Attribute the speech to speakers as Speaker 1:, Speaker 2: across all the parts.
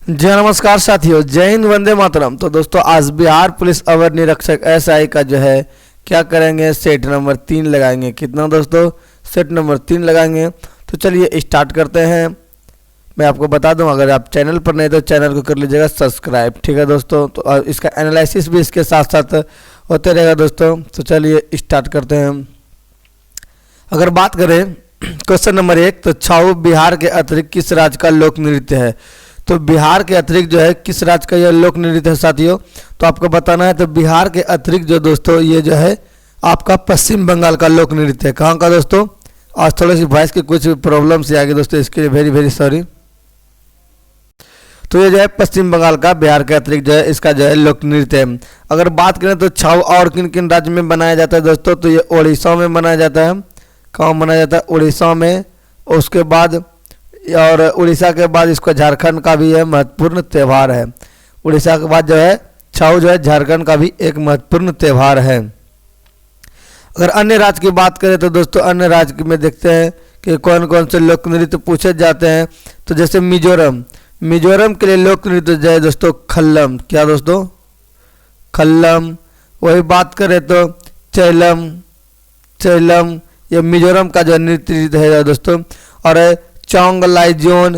Speaker 1: जी हाँ, नमस्कार साथियों, जय हिंद, वंदे मातरम। तो दोस्तों आज बिहार पुलिस अवर निरीक्षक एसआई का जो है क्या करेंगे, सेट नंबर 3 लगाएंगे। कितना दोस्तों? सेट नंबर 3 लगाएंगे। तो चलिए स्टार्ट करते हैं। मैं आपको बता दूं, अगर आप चैनल पर नहीं तो चैनल को कर लीजिएगा सब्सक्राइब, ठीक है दोस्तों। तो और इसका एनालिसिस भी इसके साथ साथ होते रहेगा दोस्तों। तो चलिए स्टार्ट करते हैं। अगर बात करें क्वेश्चन नंबर 1, तो छाऊ बिहार के अतिरिक्त किस राज्य का लोक नृत्य है? तो बिहार के अतिरिक्त जो है किस राज्य का यह लोक नृत्य है साथियों? तो आपको बताना है। तो बिहार के अतिरिक्त जो दोस्तों ये जो है आपका पश्चिम बंगाल का लोक नृत्य है। कहाँ का दोस्तों? आज थोड़ी सी वॉइस की कुछ प्रॉब्लम से आ गई दोस्तों, इसके लिए वेरी वेरी सॉरी। तो ये जो है पश्चिम बंगाल का बिहार के अतिरिक्त जो है इसका जो है लोक नृत्य है। अगर बात करें तो छाऊ और किन किन राज्य में बनाया जाता है दोस्तों? तो ये उड़ीसा में बनाया जाता है। कहाँ बनाया जाता है? उड़ीसा में। उसके बाद और उड़ीसा के बाद इसको झारखंड का भी यह महत्वपूर्ण त्यौहार है। उड़ीसा के बाद जो है छाऊ जो है झारखंड का भी एक महत्वपूर्ण त्यौहार है। अगर अन्य राज्य की बात करें तो दोस्तों अन्य राज्य में देखते हैं कि कौन कौन से लोक नृत्य पूछे जाते हैं। तो जैसे मिजोरम, मिजोरम के लिए लोक नृत्य जो है दोस्तों खल्लम। क्या दोस्तों? खल्लम। वही बात करें तो चैलम, चैलम ये मिजोरम का जो नृत्य है दोस्तों। और चोंगलाइजोन,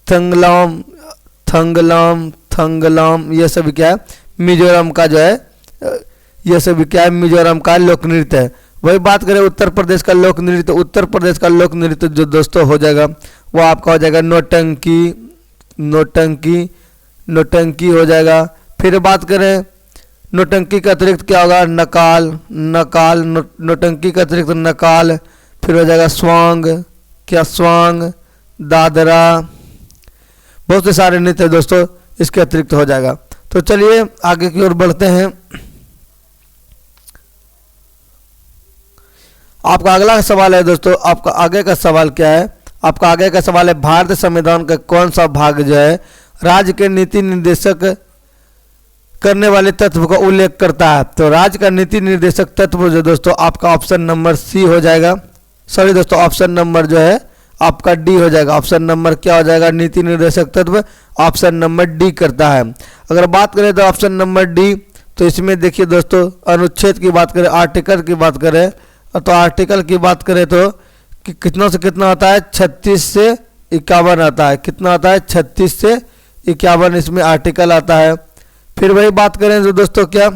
Speaker 1: थंगलाम, थंगलाम, थंगलाम ये सब क्या है? मिजोरम का जो है ये सब क्या है? मिजोरम का लोक नृत्य है। वही बात करें उत्तर प्रदेश का लोक नृत्य, उत्तर प्रदेश का लोक नृत्य जो दोस्तों हो जाएगा वो आपका हो जाएगा नौटंकी, नौटंकी, नौटंकी हो जाएगा। फिर बात करें नौटंकी के अतिरिक्त क्या होगा? नकाल, नकाल, नौटंकी के अतिरिक्त नकाल। फिर हो जाएगा स्वांग, क्या? स्वांग, दादरा, बहुत से सारे नृत्य दोस्तों इसके अतिरिक्त हो जाएगा। तो चलिए आगे की ओर बढ़ते हैं। आपका अगला सवाल है दोस्तों, आपका आगे का सवाल क्या है? आपका आगे का सवाल है भारतीय संविधान का कौन सा भाग जो है राज्य के नीति निर्देशक करने वाले तत्व का उल्लेख करता है? तो राज्य का नीति निर्देशक तत्व जो दोस्तों आपका ऑप्शन नंबर सी हो जाएगा। सॉरी दोस्तों, ऑप्शन नंबर जो है आपका डी हो जाएगा। ऑप्शन नंबर क्या हो जाएगा? नीति निर्देशक तत्व ऑप्शन नंबर डी करता है। अगर बात करें तो ऑप्शन नंबर डी, तो इसमें देखिए दोस्तों अनुच्छेद की बात करें, आर्टिकल की बात करें तो आर्टिकल की बात करें तो कितना से कितना आता है? 36 से 51 आता है। कितना आता है? 36 से 51 इसमें आर्टिकल आता है। फिर वही बात करें तो दोस्तों क्या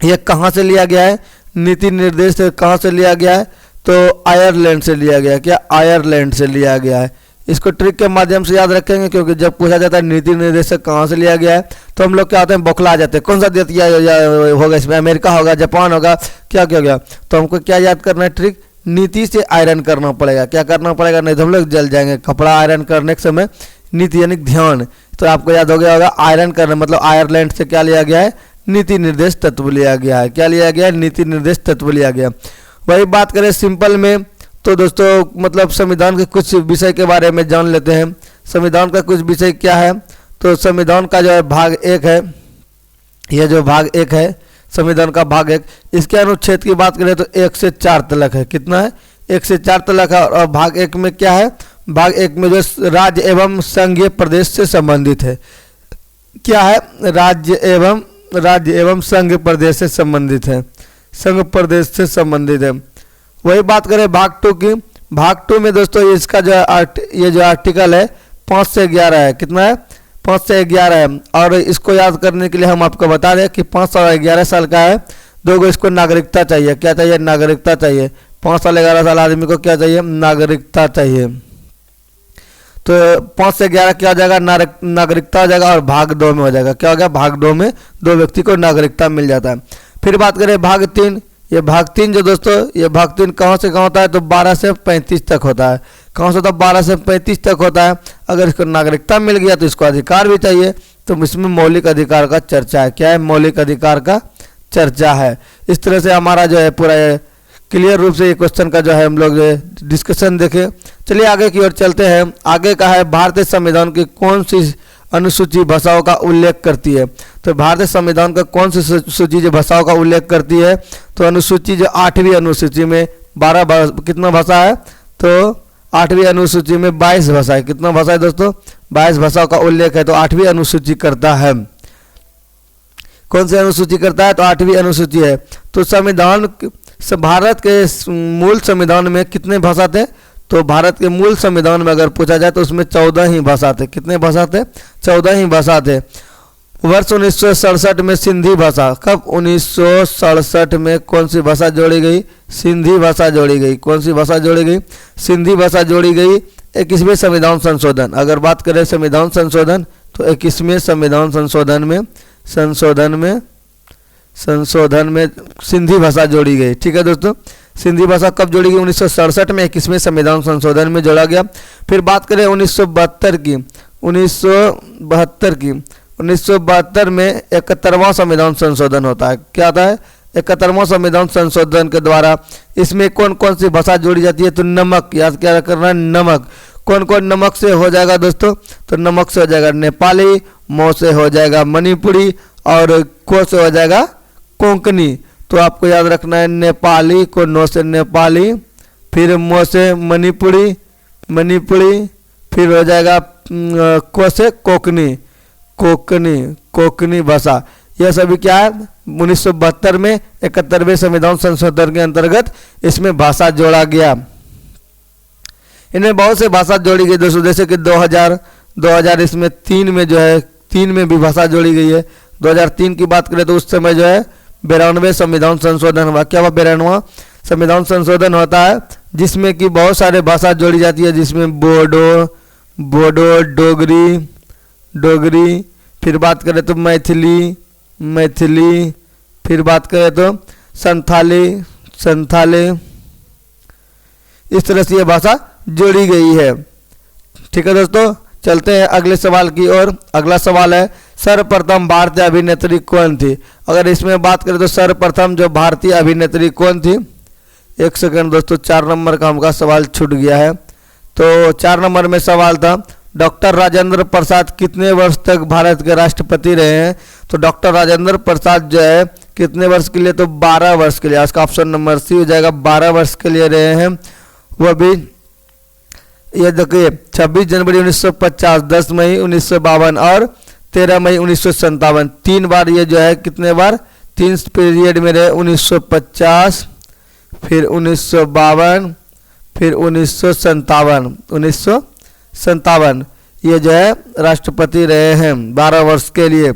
Speaker 1: ये कहाँ से लिया गया है? नीति निर्देश कहाँ से लिया गया है? तो आयरलैंड से लिया गया है। क्या? आयरलैंड से लिया गया है। इसको ट्रिक के माध्यम से याद रखेंगे, क्योंकि जब पूछा जाता है नीति निर्देशक कहाँ से लिया गया है तो हम लोग क्या होते हैं? बौखला जाते हैं। कौन सा देश होगा इसमें? अमेरिका होगा, जापान होगा, क्या क्या होगा? तो हमको क्या याद करना है? ट्रिक नीति से आयरन करना पड़ेगा। क्या करना पड़ेगा? नहीं तो हम लोग जल जाएंगे। कपड़ा आयरन करने के समय नीति यानी ध्यान, तो आपको याद हो गया होगा आयरन करना मतलब आयरलैंड से क्या लिया गया है? नीति निर्देश तत्व लिया गया है। क्या लिया गया है? नीति निर्देश तत्व लिया गया। वही बात करें सिंपल में तो दोस्तों मतलब संविधान के कुछ विषय के बारे में जान लेते हैं। संविधान का कुछ विषय क्या है? तो संविधान का जो है भाग 1 है, यह जो भाग 1 है संविधान का भाग 1, इसके अनुच्छेद की बात करें तो 1 से 4 तक है। कितना है? 1 से 4 तक है। और भाग 1 में क्या है? भाग 1 में जो राज्य एवं संघीय प्रदेश से संबंधित है। क्या है? राज्य एवं संघ प्रदेश से संबंधित है, संघ प्रदेश से संबंधित है। वही बात करें भाग 2 की। भाग 2 में दोस्तों इसका जो ये जो आर्टिकल है 5 से 11 है। कितना है? 5 से 11 है। और इसको याद करने के लिए हम आपको बता दें कि 5 साल 11 साल का है। 2 इसको नागरिकता चाहिए। क्या चाहिए? नागरिकता चाहिए। 5 साल 11 साल आदमी को क्या चाहिए? नागरिकता चाहिए। तो 5 से 11 क्या हो जाएगा? नागरिकता हो जाएगा। और भाग 2 में हो जाएगा क्या हो गया? भाग 2 में 2 व्यक्ति को नागरिकता मिल जाता है। फिर बात करें भाग 3, ये भाग 3 जो दोस्तों ये भाग 3 कहाँ से कहाँ होता है? तो 12 से 35 तक होता है। कहाँ से होता है? 12 से 35 तक होता है। अगर इसको नागरिकता मिल गया तो इसको अधिकार भी चाहिए। तो इसमें मौलिक अधिकार का चर्चा है। क्या है? मौलिक अधिकार का चर्चा है। इस तरह से हमारा जो है पूरा क्लियर रूप से ये क्वेश्चन का जो है हम लोग डिस्कशन देखें। चलिए आगे की ओर चलते हैं। आगे का है भारतीय संविधान की कौन सी अनुसूची भाषाओं का उल्लेख करती है? तो भारतीय संविधान का कौन सी सूची जो भाषाओं का उल्लेख करती है? तो अनुसूची जो 8वीं अनुसूची में 12 कितना भाषा है? तो 8वीं अनुसूची में 22 भाषाएं, कितना भाषा है दोस्तों, 22 भाषाओं का उल्लेख है। तो 8वीं अनुसूची करता है, कौन सी अनुसूची करता है, तो 8वीं अनुसूची है। तो संविधान, भारत के मूल संविधान में कितने भाषा थे, तो भारत के मूल संविधान में अगर पूछा जाए तो उसमें 14 ही भाषा थे। कितने भाषा थे, 14 ही भाषा थे। वर्ष 1967 में सिंधी भाषा, कब, 1967 में कौन सी भाषा जोड़ी गई, सिंधी भाषा जोड़ी गई। कौन सी भाषा जोड़ी गई, सिंधी भाषा जोड़ी गई 21वें संविधान संशोधन। अगर बात करें संविधान संशोधन तो 21वें संविधान संशोधन में सिंधी भाषा जोड़ी गई। ठीक है दोस्तों, सिंधी भाषा कब जोड़ी गई, 1967 में 21वें संविधान संशोधन में जोड़ा गया। फिर बात करें 1972 की, 1972 में 71वां संविधान संशोधन होता है। क्या आता है, 71वां संविधान संशोधन के द्वारा इसमें कौन कौन सी भाषा जोड़ी जाती है, तो नमक, याद क्या करना है, नमक। कौन कौन नमक से हो जाएगा दोस्तों, तो नमक से हो जाएगा नेपाली, मौ से हो जाएगा मणिपुरी और को से हो जाएगा कोंकणी। तो आपको याद रखना है नेपाली को, नो से नेपाली, फिर मो से मणिपुरी, फिर हो जाएगा को से कोंकणी भाषा। यह सभी क्या है, 1972 में 71वें संविधान संशोधन के अंतर्गत इसमें भाषा जोड़ा गया। इनमें बहुत से भाषा जोड़ी गई दोस्तों, जैसे कि 2000 इसमें 3 में जो है, 3 में भी भाषा जोड़ी गई है। 2003 की बात करें तो उस समय जो है 92वें संविधान संशोधन हुआ। क्या हुआ, 92वां संविधान संशोधन होता है, जिसमें कि बहुत सारे भाषा जोड़ी जाती है, जिसमें बोडो, डोगरी, फिर बात करें तो मैथिली, फिर बात करें तो संथाली, इस तरह से यह भाषा जोड़ी गई है। ठीक है दोस्तों, चलते हैं अगले सवाल की ओर। अगला सवाल है, सर्वप्रथम भारतीय अभिनेत्री कौन थी। अगर इसमें बात करें तो सर्वप्रथम जो भारतीय अभिनेत्री कौन थी, एक सेकंड दोस्तों, 4 नंबर का हमका सवाल छूट गया है। तो 4 नंबर में सवाल था, डॉक्टर राजेंद्र प्रसाद कितने वर्ष तक भारत के राष्ट्रपति रहे हैं। तो डॉक्टर राजेंद्र प्रसाद जो है कितने वर्ष के लिए, तो 12 वर्ष के लिए। इसका ऑप्शन नंबर सी हो जाएगा, 12 वर्ष के लिए रहे हैं। वह भी ये देखिए 26 जनवरी 1950, 10 मई 1952 और 13 मई 1957। 3 बार ये जो है, कितने बार, 3 पीरियड में रहे, 1950, फिर 1952, फिर 1957 ये जो है राष्ट्रपति रहे हैं 12 वर्ष के लिए।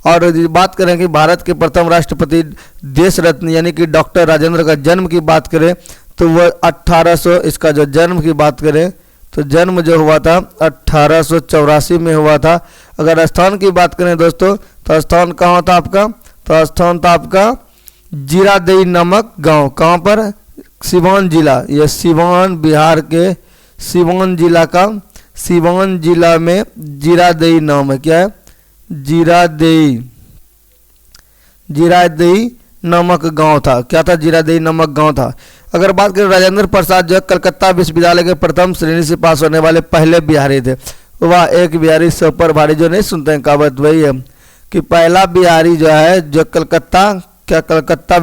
Speaker 1: और बात करें कि भारत के प्रथम राष्ट्रपति देश रत्न यानी कि डॉक्टर राजेंद्र का जन्म की बात करें तो वह 1800, इसका जो जन्म की बात करें तो जन्म जो हुआ था 1884 में हुआ था। अगर स्थान की बात करें दोस्तों तो स्थान कहाँ था आपका, तो स्थान था आपका जीरादेई नामक गांव। कहाँ पर, सिवान जिला, यह सिवान, बिहार के सिवान जिला का, सिवान जिला में जीरादेई नाम है। क्या है, जीरादेई नामक गांव था। क्या था, जीरादेई नामक गांव था। अगर बात करें राजेंद्र प्रसाद जो कलकत्ता विश्वविद्यालय के प्रथम श्रेणी से पास होने वाले पहले बिहारी थे। वह एक बिहारी सौ पर भारी, जो नहीं सुनते हैं कहावत वही है कि पहला बिहारी जो है जो कलकत्ता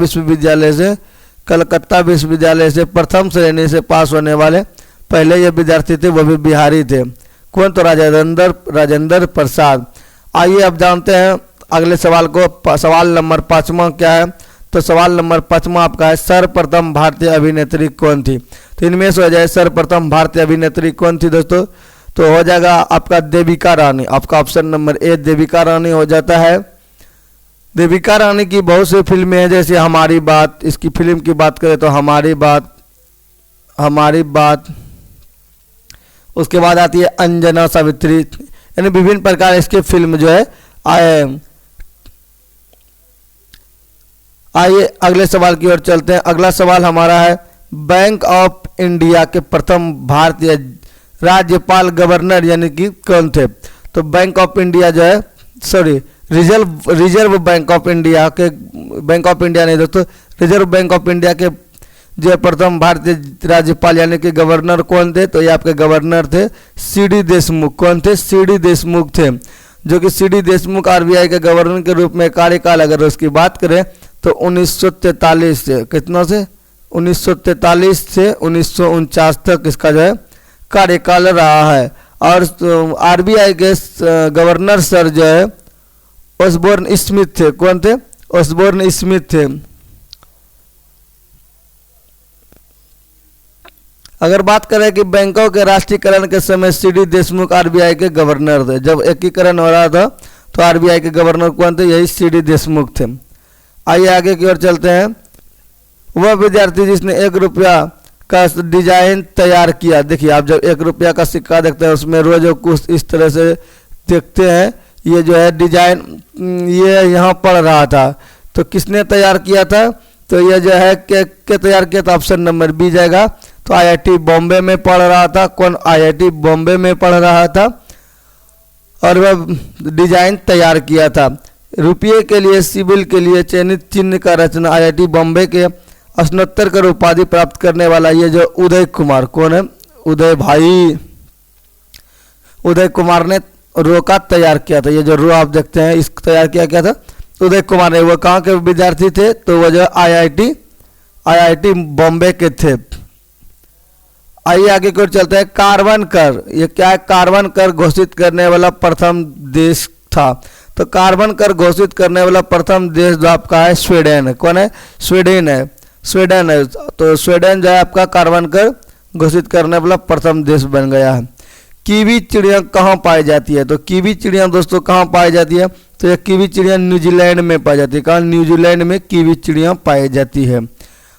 Speaker 1: विश्वविद्यालय से प्रथम श्रेणी से पास होने वाले पहले ये विद्यार्थी थे, वो भी बिहारी थे। कौन, तो राजेंद्र प्रसाद। आइए अब जानते हैं अगले सवाल को। सवाल नंबर 5वां क्या है, तो सवाल नंबर 5वां आपका है, सर्वप्रथम भारतीय अभिनेत्री कौन थी। तो इनमें से हो जाए सर्वप्रथम भारतीय अभिनेत्री कौन थी दोस्तों, तो हो जाएगा आपका देविका रानी। आपका option number A Devika Rani हो जाता है। देविका रानी की बहुत सी फिल्में हैं, जैसे हमारी बात, इसकी फिल्म की बात करें तो हमारी बात, उसके बाद आती है अंजना सावित्री, यानी विभिन्न प्रकार इसके फिल्म जो है आए। आइए अगले सवाल की ओर चलते हैं। अगला सवाल हमारा है, बैंक ऑफ इंडिया के प्रथम भारतीय राज्यपाल गवर्नर यानी कि कौन थे। तो बैंक ऑफ इंडिया जो है, sorry reserve bank of India के, बैंक ऑफ इंडिया नहीं दोस्तों, रिजर्व बैंक ऑफ इंडिया के जो प्रथम भारतीय राज्यपाल यानी कि गवर्नर कौन थे, तो ये आपके गवर्नर थे सीडी देशमुख। कौन थे, सीडी देशमुख थे, जो कि सीडी देशमुख आरबीआई के गवर्नर के रूप में कार्यकाल अगर उसकी बात करें तो 1943 से, कितना से, 1943 से 1949 तक इसका जो है कार्यकाल रहा है। और आरबीआई के गवर्नर सर जो है ऑसबोर्न स्मिथ थे। कौन थे? ऑसबोर्न स्मिथ थे। अगर बात करें कि बैंकों के राष्ट्रीयकरण के समय सीडी देशमुख आरबीआई के गवर्नर थे। जब एकीकरण हो रहा था तो आरबीआई के गवर्नर कौन थे? यही सीडी देशमुख थे। आइए आगे की ओर चलते हैं। वह विद्यार्थी जिसने 1 रुपया का डिजाइन तैयार किया। देखिए, आप जब 1 रुपया का सिक्का देखते हैं उसमें रोज कुछ इस तरह से देखते हैं, ये जो है डिजाइन ये यहाँ पढ़ रहा था। तो किसने तैयार किया था? तो ये जो है के तैयार किया था, ऑप्शन नंबर बी जाएगा। तो आईआईटी बॉम्बे में पढ़ रहा था। कौन? आईआईटी बॉम्बे में पढ़ रहा था और वह डिजाइन तैयार किया था। रुपये के लिए सिविल के लिए चयनित चिन्ह का रचना आईआईटी बॉम्बे के स्नातक उपाधि प्राप्त करने वाला ये जो उदय कुमार, कौन है? उदय भाई, उदय कुमार ने रो का तैयार किया था। ये जो रो आप देखते हैं इसको तैयार किया गया था उदय कुमार ने। वो कहाँ के विद्यार्थी थे? तो वो जो आईआईटी बॉम्बे के थे। आइए आगे की ओर चलते हैं। कार्बन कर, ये क्या है? कार्बन कर घोषित करने वाला प्रथम देश था। तो कार्बन कर घोषित करने वाला प्रथम देश जो आपका है स्वीडन। कौन है? स्वीडन है। स्वीडन है। तो स्वीडन जो है आपका कार्बन कर घोषित करने वाला प्रथम देश बन गया है। कीवी चिड़िया कहाँ पाई जाती है? तो कीवी चिड़िया दोस्तों कहाँ पाई जाती है? तो ये कीवी चिड़िया न्यूजीलैंड में पाई जाती है। कहाँ? न्यूजीलैंड में कीवी चिड़िया पाई जाती है।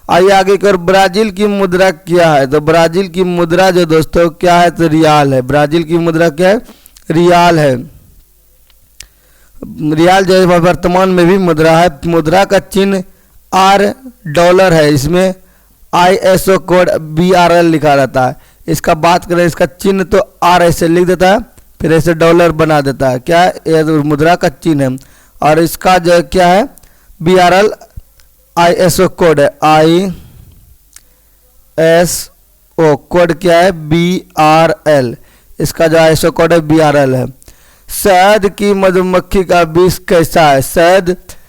Speaker 1: आइए आगे कर। ब्राजील की मुद्रा क्या है? तो ब्राजील की मुद्रा जो दोस्तों क्या है? तो रियाल है। ब्राजील की मुद्रा क्या है? रियाल है। रियाल जो है वर्तमान में भी मुद्रा है। मुद्रा का चिन्ह $R है। इसमें ISO कोड BRL लिखा रहता है। इसका बात करें, इसका चिन्ह तो R ऐसे लिख देता है, फिर ऐसे डॉलर बना देता है। क्या है? ये मुद्रा का चिन्ह है। और इसका जो क्या है? BRL ISO कोड है। ISO कोड क्या है? BRL। इसका जो ISO कोड है BRL है। शहद की मधुमक्खी का विष कैसा है?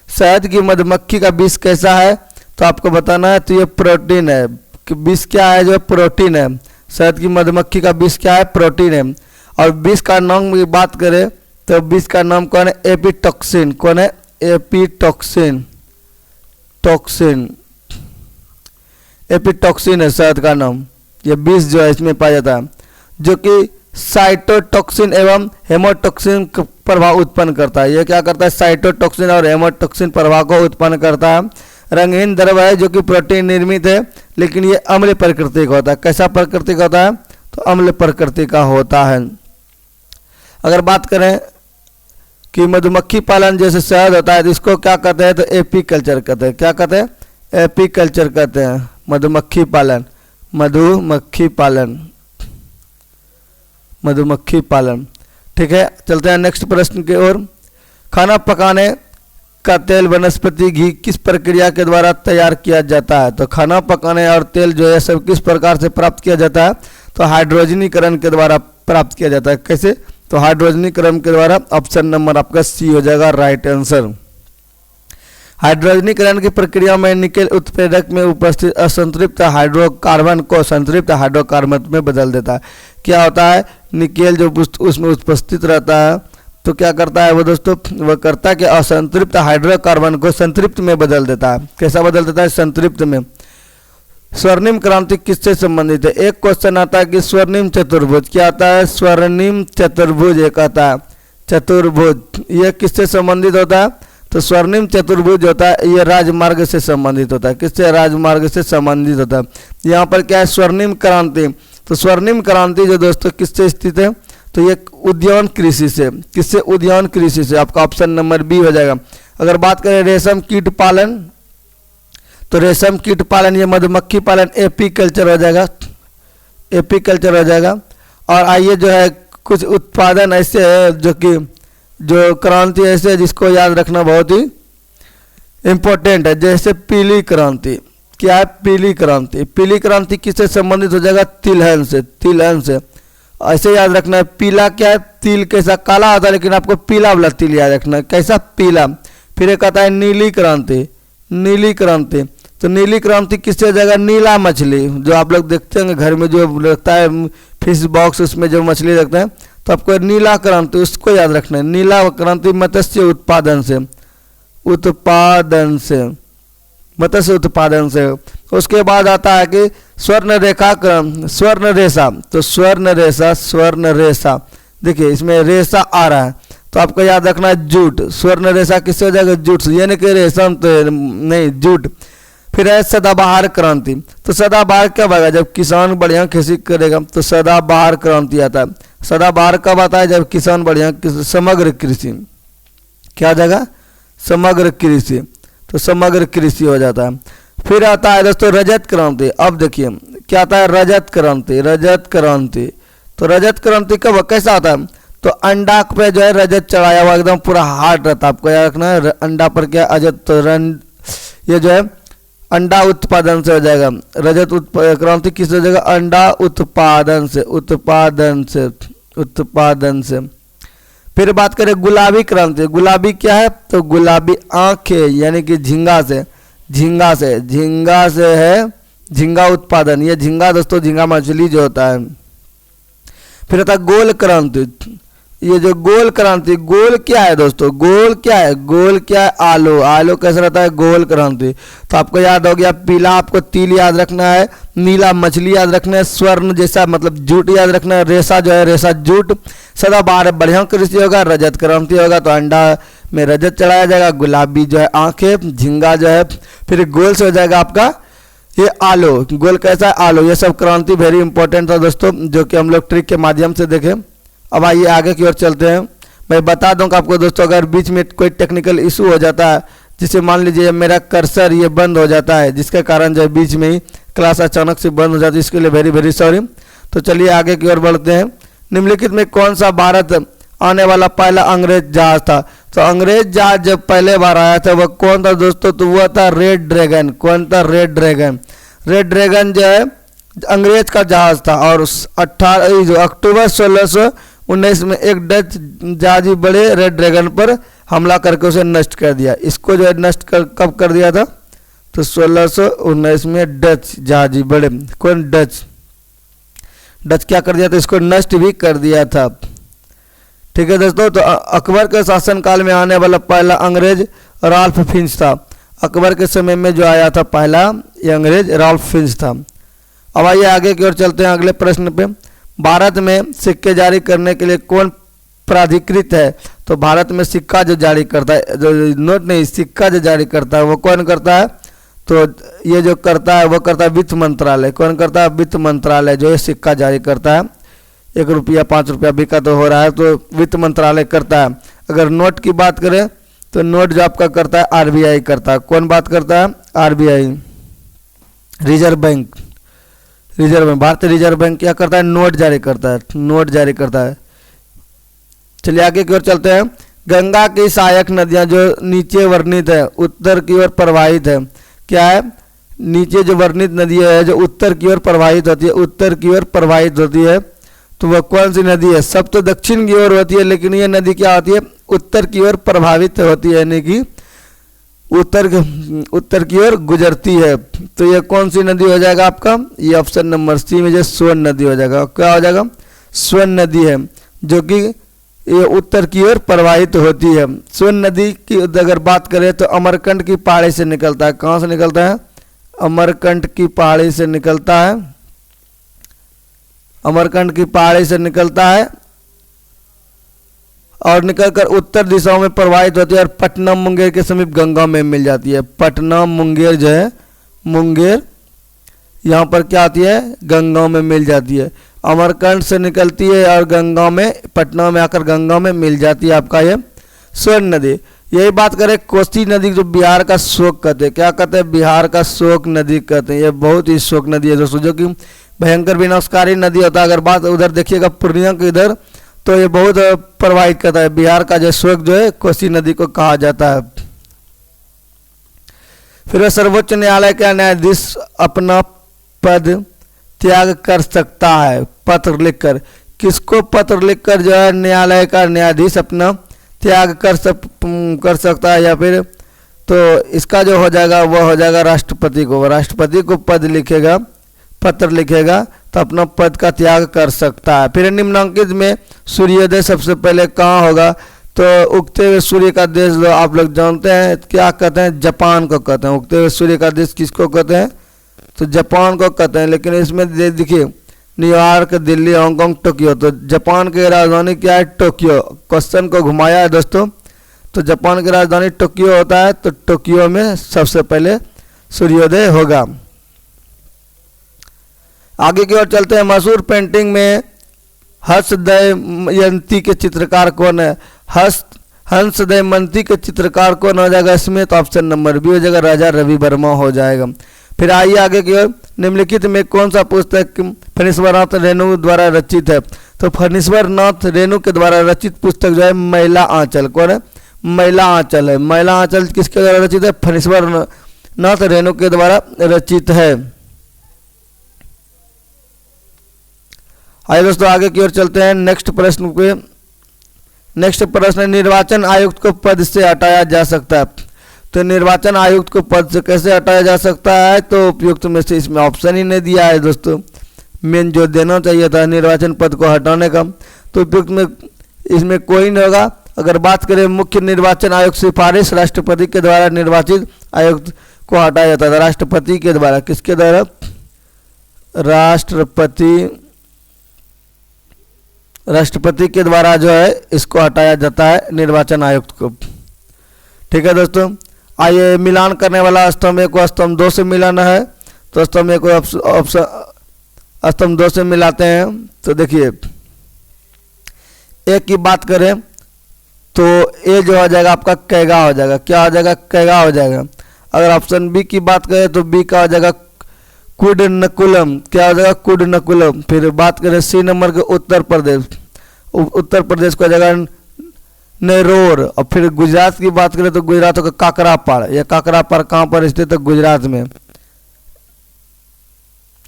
Speaker 1: शहद की मधुमक्खी का विष कैसा है? तो आपको बताना है। तो ये प्रोटीन है। विष क्या है? जो प्रोटीन है। शहद की मधुमक्खी का विष क्या है? प्रोटीन है। और विष का नाम की बात करें तो विष का नाम कौन है? एपिटॉक्सिन। कौन है? एपिटॉक्सिन। एपिटॉक्सिन है शहद का नाम। ये विष जो है इसमें पाया जाता है, जो कि साइटोटॉक्सिन एवं हेमोटॉक्सिन प्रभाव उत्पन्न करता है। ये क्या करता है? साइटोटॉक्सिन और हेमोटॉक्सिन प्रभाव को उत्पन्न करता है। रंगीन द्रव है जो कि प्रोटीन निर्मित है, लेकिन ये अम्ल प्रकृति का होता है। कैसा प्रकृति का होता है? तो अम्ल प्रकृति का होता है। अगर बात करें कि मधुमक्खी पालन जैसे शहद होता है तो इसको क्या कहते हैं? तो एपीकल्चर कहते हैं। क्या कहते हैं? एपीकल्चर कहते हैं। मधुमक्खी पालन, मधुमक्खी पालन, मधुमक्खी पालन। ठीक है, चलते हैं नेक्स्ट प्रश्न की ओर। खाना पकाने का तेल वनस्पति घी किस प्रक्रिया के द्वारा तैयार किया जाता है? तो खाना पकाने और तेल जो है सब किस प्रकार से प्राप्त किया जाता है? तो हाइड्रोजनीकरण के द्वारा प्राप्त किया जाता है। कैसे? तो हाइड्रोजनीकरण के द्वारा। ऑप्शन नंबर आपका सी हो जाएगा राइट आंसर। हाइड्रोजनीकरण की प्रक्रिया में निकेल उत्प्रेरक में उपस्थित असंतृप्त हाइड्रोकार्बन को संतृप्त हाइड्रोकार्बन में बदल देता है। क्या होता है? निकेल जो उसमें उपस्थित रहता है तो क्या करता है वो दोस्तों? वह करता है कि असंतृप्त हाइड्रोकार्बन को संतृप्त में बदल देता है। कैसा बदल देता है? संतृप्त में। स्वर्णिम क्रांति किससे संबंधित है? एक क्वेश्चन आता है कि स्वर्णिम चतुर्भुज क्या आता है? स्वर्णिम चतुर्भुज एक आता है। चतुर्भुज ये किससे संबंधित होता है? तो स्वर्णिम चतुर्भुज होता है ये राजमार्ग से संबंधित होता है। किससे? राजमार्ग से संबंधित होता है। यहाँ पर क्या है? स्वर्णिम क्रांति। तो स्वर्णिम क्रांति जो दोस्तों किससे स्थित है? तो ये उद्यान कृषि से। किससे? उद्यान कृषि से। आपका ऑप्शन नंबर बी हो जाएगा। अगर बात करें रेशम कीट पालन, तो रेशम कीट पालन ये मधुमक्खी पालन एपीकल्चर हो जाएगा। एपीकल्चर हो जाएगा। और आइए जो है कुछ उत्पादन ऐसे है जो क्रांति ऐसे है जिसको याद रखना बहुत ही इम्पोर्टेंट है। जैसे पीली क्रांति। क्या है? पीली क्रांति। पीली क्रांति किससे संबंधित हो जाएगा? तिलहन से। तिलहन से। ऐसे याद रखना है। पीला क्या है? तिल कैसा काला होता है, लेकिन आपको पीला वाला तिल याद रखना है। कैसा? पीला। फिर एक आता है नीली क्रांति। नीली क्रांति। तो नीली क्रांति किससे हो जाएगा? नीला मछली, जो आप लोग देखते होंगे घर में जो रखता है फिश बॉक्स, उसमें जो मछली रखते हैं, तो आपको नीला क्रांति उसको याद रखना है। नीला क्रांति मत्स्य उत्पादन से, मत्स्य उत्पादन से। उसके बाद आता है कि स्वर्ण रेखा स्वर्ण रेशा, तो स्वर्ण रेशा देखिए इसमें रेशा आ रहा है, तो आपको याद रखना है जूट। स्वर्ण रेशा किससे हो जाएगा? जूट से, यानी कि रेशम तो नहीं, जूट। फिर है सदाबहार क्रांति, तो सदाबहार कब आएगा? जब किसान बढ़िया खेती करेगा तो सदाबहार क्रांति आता है। सदाबहार कब आता है? जब किसान बढ़िया समग्र कृषि, क्या आ जाएगा? समग्र कृषि, तो समग्र कृषि हो जाता है। फिर आता है दोस्तों रजत क्रांति। अब देखिए क्या आता है? रजत क्रांति। तो रजत क्रांति कब कैसा आता है? तो अंडा पे जो है रजत चढ़ाया हुआ एकदम पूरा हार्ड रहता है, आपको याद रखना है। अंडा पर क्या अजत, तो ये जो है अंडा उत्पादन से हो जाएगा। रजत क्रांति किस हो जाएगा? अंडा उत्पादन से। फिर बात करें गुलाबी क्रांति। गुलाबी क्या है? तो गुलाबी आंखें, यानी कि झींगा से है झींगा उत्पादन। ये झींगा दोस्तों, झींगा मछली जो होता है। फिर आता है गोल क्रांति। ये जो गोल क्रांति, गोल क्या है दोस्तों? गोल क्या है? आलू कैसा रहता है? गोल क्रांति। तो आपको याद हो गया, पीला आपको तिल याद रखना है, नीला मछली याद रखना है, स्वर्ण जैसा मतलब जूट याद रखना है, रेशा जो है रेशा जूट, सदाबहार बढ़िया कृषि होगा, रजत क्रांति होगा तो अंडा में रजत चढ़ाया जाएगा, गुलाबी जो है आंखें, झींगा जो है, फिर गोल से हो जाएगा आपका ये आलू। गोल कैसा है? आलू। ये सब क्रांति वेरी इंपॉर्टेंट था दोस्तों, जो कि हम लोग ट्रिक के माध्यम से देखें। अब आइए आगे की ओर चलते हैं। मैं बता दूंगा आपको दोस्तों, अगर बीच में कोई टेक्निकल इशू हो जाता है, जिसे मान लीजिए मेरा कर्सर ये बंद हो जाता है, जिसके कारण जो है बीच में ही क्लास अचानक से बंद हो जाती है, इसके लिए वेरी वेरी सॉरी। तो चलिए आगे की ओर बढ़ते हैं। निम्नलिखित में कौन सा भारत आने वाला पहला अंग्रेज जहाज था? तो अंग्रेज जहाज जब पहले बार आया था वह कौन था दोस्तों? तो वह था रेड ड्रैगन। कौन था? रेड ड्रैगन जो है अंग्रेज का जहाज था। और 18 अक्टूबर 1619 में एक डच जहाजी बड़े रेड ड्रैगन पर हमला करके उसे नष्ट कर दिया। इसको जो है नष्ट कब कर दिया था? तो 1619 में डच जहाजी बड़े, कौन? डच क्या कर दिया था? इसको नष्ट भी कर दिया था। ठीक है दोस्तों, तो अकबर के शासनकाल में आने वाला पहला अंग्रेज राल्फ फिंच था। अकबर के समय में जो आया था पहला ये अंग्रेज राल्फ फिंच था। अब आइए आगे की ओर चलते हैं अगले प्रश्न पे। भारत में सिक्के जारी करने के लिए कौन प्राधिकृत है? तो भारत में सिक्का जो जारी करता है, जो नोट नहीं सिक्का जो जारी करता है वो कौन करता है? तो ये जो करता है वो करता है वित्त मंत्रालय। कौन करता है? वित्त मंत्रालय जो है सिक्का जारी करता है। 1 रुपया 5 रुपया बिका तो हो रहा है तो वित्त मंत्रालय करता है। अगर नोट की बात करें तो नोट जो आपका करता है आरबीआई करता है। कौन बात करता है? RBI, reserve bank. भारतीय रिजर्व बैंक क्या करता है? नोट जारी करता है। चलिए आगे की ओर चलते हैं। गंगा की सहायक नदियां जो नीचे वर्णित है उत्तर की ओर प्रवाहित है, क्या है? नीचे जो वर्णित नदी है जो उत्तर की ओर प्रवाहित होती है, तो वह कौन सी नदी है? सब तो दक्षिण की ओर होती है, लेकिन ये नदी क्या होती है? उत्तर की ओर प्रभावित होती है, यानी कि उत्तर की ओर गुजरती है। तो ये कौन सी नदी हो जाएगा आपका? ये ऑप्शन नंबर सी में जो स्वर्ण नदी हो जाएगा। क्या हो जाएगा? स्वर्ण नदी है, जो कि ये उत्तर की ओर प्रवाहित होती है। स्वर्ण नदी की अगर बात करें तो अमरकंटक की पहाड़ी से निकलता है। कहाँ से निकलता है? अमरकंटक की पहाड़ी से निकलता है। अमरकंटक की पहाड़ी से निकलता है और निकलकर उत्तर दिशाओं में प्रवाहित होती है और पटना मुंगेर के समीप गंगा में मिल जाती है। पटना मुंगेर जो है, मुंगेर यहाँ पर क्या आती है? गंगा में मिल जाती है। अमरकंटक से निकलती है और गंगा में, पटना में आकर गंगा में मिल जाती है आपका ये स्वर्ण नदी। यही बात करें कोसी नदी जो बिहार का शोक कहते हैं, क्या कहते हैं? बिहार का शोक नदी कहते हैं। ये बहुत ही शोक नदी है दोस्तों, जो कि भयंकर विनाशकारी नदी होता है। अगर बात उधर देखिएगा पूर्णिया के इधर, तो ये बहुत प्रवाहित करता है। बिहार का जो शोक जो है कोसी नदी को कहा जाता है। फिर सर्वोच्च न्यायालय का न्यायाधीश अपना पद त्याग कर सकता है पत्र लिखकर। किसको पत्र लिखकर जो है न्यायालय का न्यायाधीश अपना त्याग कर सकता है, या फिर तो इसका जो हो जाएगा वह हो जाएगा राष्ट्रपति को। राष्ट्रपति को पद लिखेगा, पत्र लिखेगा तो अपना पद का त्याग कर सकता है। फिर निम्नलिखित में सूर्योदय सबसे पहले कहाँ होगा? तो उगते हुए सूर्य का देश जो आप लोग जानते हैं क्या कहते हैं? जापान को कहते हैं। उगते हुए सूर्य का देश किसको कहते हैं? तो जापान को कहते हैं। लेकिन इसमें देखिए न्यूयॉर्क, दिल्ली, हांगकांग, टोक्यो, तो जापान की राजधानी क्या है? टोक्यो। क्वेश्चन को घुमाया है दोस्तों, तो जापान की राजधानी टोक्यो होता है, तो टोक्यो में सबसे पहले सूर्योदय होगा। आगे की ओर चलते हैं। मशहूर पेंटिंग में हंस दमयंती के चित्रकार कौन है? हंस दमयंती के चित्रकार कौन हो जाएगा इसमें? तो ऑप्शन नंबर बी हो जाएगा, राजा रवि वर्मा हो जाएगा। फिर आइए आगे की ओर। निम्नलिखित में कौन सा पुस्तक फणीश्वरनाथ रेणु द्वारा रचित है? तो फणीश्वरनाथ रेणु के द्वारा रचित पुस्तक जो है महिला आंचल। कौन है? महिला आंचल है। महिला आंचल किसके द्वारा रचित है? फणीश्वरनाथ रेणु के द्वारा रचित है। आइए दोस्तों आगे की ओर चलते हैं नेक्स्ट प्रश्न पे। नेक्स्ट प्रश्न, निर्वाचन आयुक्त को पद से हटाया जा सकता है। तो निर्वाचन आयुक्त को पद से कैसे हटाया जा सकता है? तो उपयुक्त में से इसमें ऑप्शन ही नहीं दिया है दोस्तों। मेन जो देना चाहिए था निर्वाचन पद को हटाने का, तो उपयुक्त में इसमें कोई नहीं होगा। अगर बात करें मुख्य निर्वाचन आयोग सिफारिश राष्ट्रपति के द्वारा निर्वाचित आयुक्त को हटाया जाता है। राष्ट्रपति के द्वारा, किसके द्वारा? राष्ट्रपति के द्वारा जो है इसको हटाया जाता है निर्वाचन आयुक्त को। ठीक है दोस्तों, आइए मिलान करने वाला स्तंभ 1 को स्तंभ 2 से मिलाना है। तो स्तंभ 1 को स्तंभ 2 से मिलाते हैं। तो देखिए एक की बात करें तो ए जो हो जाएगा आपका कैगा हो जाएगा। क्या हो जाएगा? कैगा हो जाएगा। अगर ऑप्शन बी की बात करें तो बी का हो जाएगा कुडनकुलम। क्या हो जाएगा? कुडनकुलम। फिर बात करें सी नंबर के उत्तर प्रदेश, उत्तर प्रदेश को हो जाएगा नेरोर। और फिर गुजरात की बात करें तो गुजरात का काकरापाड़। यह काकरापाड़ कहाँ पर स्थित है? गुजरात में।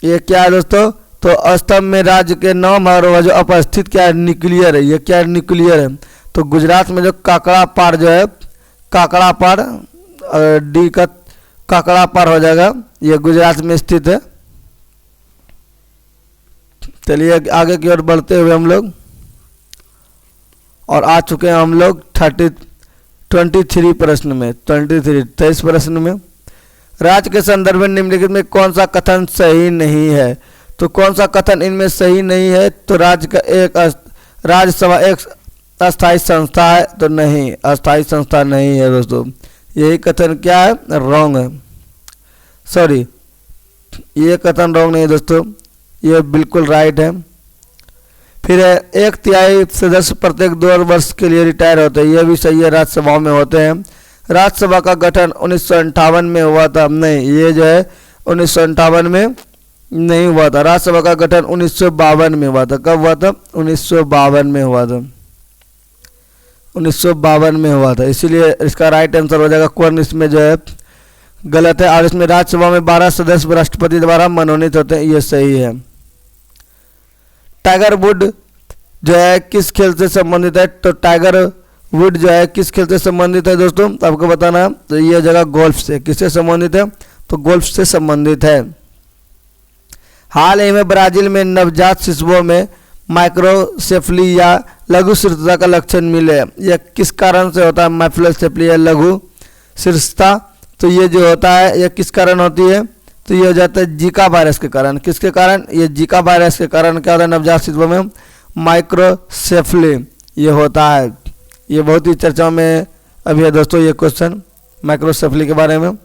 Speaker 1: ये क्या है दोस्तों? तो स्तंभ में राज्य के नाम और वह जो अपस्थित क्या है? न्यूक्लियर है। ये क्या है? न्यूक्लियर है। तो गुजरात में जो काकरापाड़ जो है, काकरापाड़ डी का काकरापाड़ हो जाएगा, ये गुजरात में स्थित है। चलिए आगे की ओर बढ़ते हुए हम लोग, और आ चुके हैं हम लोग 23 प्रश्न में। 23 प्रश्न में राज्य के संदर्भ में निम्नलिखित में कौन सा कथन सही नहीं है? तो कौन सा कथन इनमें सही नहीं है? तो राज्यसभा एक अस्थायी संस्था है। तो नहीं, अस्थायी संस्था नहीं है दोस्तों। यही कथन क्या है? रॉन्ग है। सॉरी, ये कथन रॉन्ग नहीं है दोस्तों, ये बिल्कुल राइट है। फिर 1/3 सदस्य प्रत्येक 2 वर्ष के लिए रिटायर होते हैं। यह भी सही है, राज्यसभा में होते हैं। राज्यसभा का गठन 1958 में हुआ था। नहीं, ये जो है 1958 में नहीं हुआ था। राज्यसभा का गठन 1952 में हुआ था। कब हुआ था? 1952 में हुआ था। 1952 में हुआ था। इसीलिए इसका राइट आंसर हो जाएगा कौन इसमें जो है गलत है। और इसमें राज्यसभा में 12 सदस्य राष्ट्रपति द्वारा मनोनीत होते हैं। ये सही है। टाइगर वुड जो है किस खेल से संबंधित है? तो टाइगर वुड जो है किस खेल से संबंधित है दोस्तों? तो आपको बताना है। तो ये जगह गोल्फ से। किससे संबंधित है? तो गोल्फ से संबंधित है। हाल ही में ब्राजील में नवजात शिशुओं में माइक्रोसेफली या लघु शीर्षता का लक्षण मिले। यह किस कारण से होता है? माइक्रोसेफली या लघु शीर्षता। तो ये जो होता है यह किस कारण होती है? तो ये हो जाता है जीका वायरस के कारण। किसके कारण? ये जीका वायरस के कारण क्या होता है? नवजात शिशुओं में माइक्रोसेफली ये होता है। ये बहुत ही चर्चा में अभी है दोस्तों ये क्वेश्चन माइक्रोसेफली के बारे में।